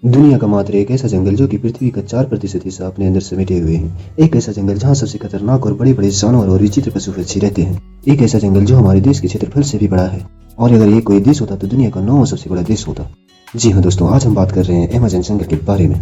दुनिया का मात्र एक ऐसा जंगल जो कि पृथ्वी का 4% हिस्सा अपने अंदर समेटे हुए है। एक ऐसा जंगल जहाँ सबसे खतरनाक और बड़े बड़े जानवर और विचित्र पशु पक्षी रहते हैं। एक ऐसा जंगल जो हमारे देश के क्षेत्रफल से भी बड़ा है, और अगर ये कोई देश होता तो दुनिया का 9वां सबसे बड़ा देश होता। जी हाँ दोस्तों, आज हम बात कर रहे हैं अमेज़न जंगल के बारे में।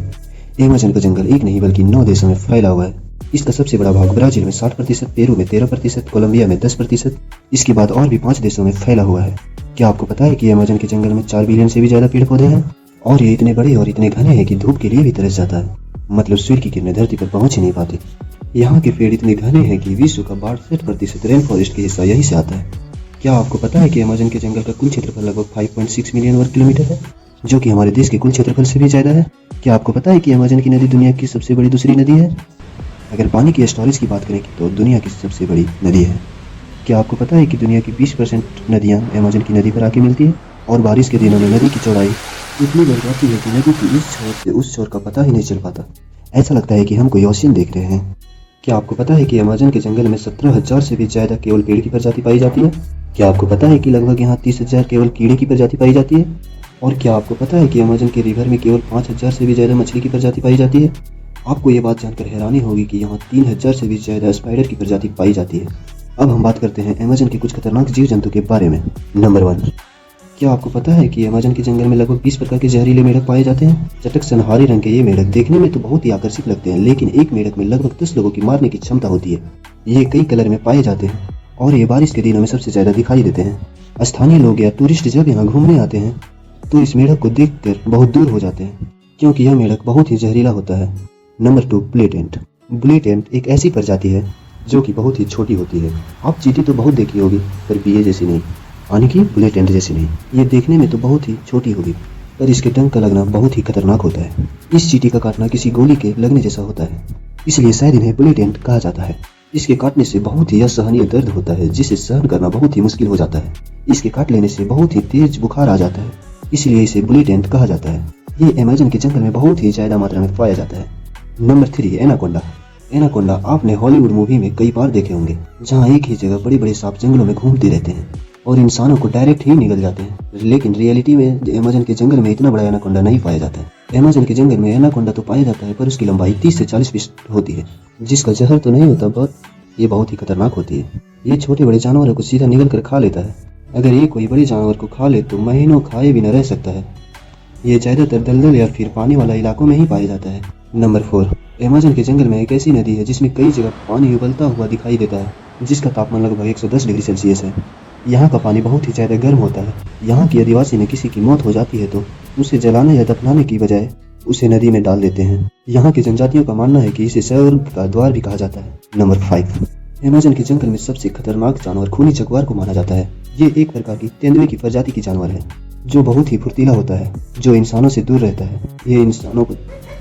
अमेज़न का जंगल एक नहीं बल्कि 9 देशों में फैला हुआ है। इसका सबसे बड़ा भाग ब्राजील में 60%, पेरू में 13%, कोलंबिया में 10%, इसके बाद और भी 5 देशों में फैला हुआ है। क्या आपको पता है कि अमेज़न के जंगल में 4 बिलियन से भी ज्यादा पेड़ पौधे हैं, और ये इतने बड़े और इतने घने हैं कि धूप के लिए भी तरस जाता है। मतलब सूर्य की किरणें धरती पर पहुंच ही नहीं पाती। यहाँ के पेड़ इतने घने हैं कि विश्व का 62% रेन फॉरेस्ट का हिस्सा यहीं से आता है। क्या आपको पता है कि अमेज़न के जंगल का कुल क्षेत्रफल लगभग 5.6 मिलियन वर्ग किलोमीटर है, जो कि हमारे देश के कुल क्षेत्रफल से भी ज्यादा है। क्या आपको पता है कि अमेज़न की नदी दुनिया की सबसे बड़ी दूसरी नदी है। अगर पानी की स्टोरेज की बात करें तो दुनिया की सबसे बड़ी नदी है। क्या आपको पता है कि दुनिया की 20% नदियाँ अमेज़न की नदी पर आके मिलती है, और बारिश के दिनों में नदी की चौड़ाई इतनी बढ़ जाती है कि नदी की इस छोर से उस छोर का पता ही नहीं चल पाता। ऐसा लगता है कि हम कोई ओशियन देख रहे हैं। क्या आपको पता है कि अमेज़न के जंगल में 17,000 से भी ज्यादा केवल पेड़ की प्रजाति पाई जाती है। क्या आपको पता है कि लगभग यहाँ 30,000 केवल कीड़े की प्रजाति पाई जाती है। और क्या आपको पता है कि अमेज़न के रिवर में केवल 5,000 से भी ज्यादा मछली की प्रजाति पाई जाती है। आपको ये बात जानकर हैरानी होगी कि यहाँ 3,000 से भी ज्यादा स्पाइडर की प्रजाति पाई जाती है। अब हम बात करते हैं अमेज़न के कुछ खतरनाक जीव जंतु के बारे में। नंबर 1, क्या आपको पता है कि अमेज़न के जंगल में लगभग 20 प्रकार के जहरीले मेढक पाए जाते हैं। चटक सनहरी रंग के ये मेढक देखने में तो बहुत ही आकर्षक लगते हैं, लेकिन एक मेढक में लगभग 10 लोगों की मारने की क्षमता होती है। ये कई कलर में पाए जाते हैं, और ये बारिश के दिनों में सबसे ज्यादा दिखाई देते हैं। स्थानीय लोग या टूरिस्ट जब यहाँ घूमने आते हैं तो इस मेढक को देखकर बहुत दूर हो जाते हैं, क्योंकि यह मेढक बहुत ही जहरीला होता है। नंबर 2, ब्लैक एंट। ब्लैक एंट एक ऐसी प्रजाति है जो कि बहुत ही छोटी होती है। आप चींटी तो बहुत देखी होगी, पर बीए जैसी नहीं, यानी कि ब्लैक एंट जैसी नहीं। ये देखने में तो बहुत ही छोटी होगी, पर इसके डंक का लगना बहुत ही खतरनाक होता है। इस चींटी का काटना किसी गोली के लगने जैसा होता है, इसलिए शायद इन्हें ब्लैक एंट कहा जाता है। इसके काटने से बहुत ही असहनीय दर्द होता है, जिसे सहन करना बहुत ही मुश्किल हो जाता है। इसके काट लेने से बहुत ही तेज बुखार आ जाता है, इसलिए इसे ब्लैक एंट कहा जाता है। ये अमेज़न के जंगल में बहुत ही ज्यादा मात्रा में पाया जाता है। Number 3, anaconda. एनाकोंडा आपने हॉलीवुड मूवी में कई बार देखे होंगे, जहाँ एक ही जगह बड़े बड़े सांप जंगलों में घूमते रहते हैं और इंसानों को डायरेक्ट ही निगल जाते हैं। लेकिन रियलिटी में अमेज़न के जंगल में इतना बड़ा एनाकोंडा नहीं पाया जाता है। अमेज़न के जंगल में एनाकोंडा तो पाया जाता है, पर उसकी लंबाई 30 से 40 फीट होती है, जिसका जहर तो नहीं होता, पर ये बहुत ही खतरनाक होती है। ये छोटे बड़े जानवरों को सीधा निगल कर खा लेता है। अगर ये कोई बड़े जानवर को खा ले तो महीनों खाए भी न रह सकता है। ये ज्यादातर दलदल या फिर पानी वाला इलाकों में ही पाया जाता है। नंबर 4, अमेज़न के जंगल में एक ऐसी नदी है जिसमें कई जगह पानी उबलता हुआ दिखाई देता है, जिसका तापमान लगभग 110 डिग्री सेल्सियस है। यहाँ का पानी बहुत ही ज्यादा गर्म होता है। यहाँ की आदिवासी में किसी की मौत हो जाती है तो उसे जलाने या दफनाने की बजाय उसे नदी में डाल देते हैं। यहाँ की जनजातियों का मानना है कि इसे स्वर्ग का द्वार भी कहा जाता है। नंबर 5, अमेज़न के जंगल में सबसे खतरनाक जानवर खूनी जगुआर को माना जाता है। ये एक प्रकार की तेंदुए की प्रजाति की जानवर है, जो बहुत ही फुर्तीला होता है, जो इंसानों से दूर रहता है।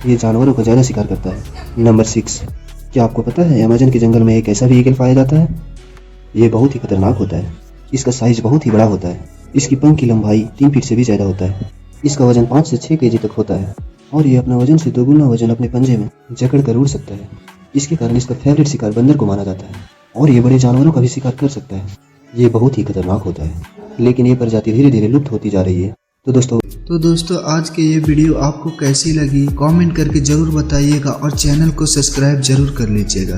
ये जानवरों का ज्यादा शिकार करता है। नंबर 6, क्या आपको पता है अमेज़न के जंगल में एक ऐसा भी ईगल पाया जाता है। ये बहुत ही खतरनाक होता है। इसका साइज बहुत ही बड़ा होता है। इसकी पंख की लंबाई 3 फीट से भी ज्यादा होता है। इसका वजन 5 से 6 केजी तक होता है, और ये अपना वजन से 2 गुना वजन अपने पंजे में जकड़ कर उड़ सकता है। इसके कारण इसका फेवरेट शिकार बंदर को माना जाता है, और ये बड़े जानवरों का भी शिकार कर सकता है। ये बहुत ही खतरनाक होता है, लेकिन ये प्रजाति धीरे धीरे लुप्त होती जा रही है। तो दोस्तों आज के ये वीडियो आपको कैसी लगी कमेंट करके जरूर बताइएगा, और चैनल को सब्सक्राइब जरूर कर लीजिएगा।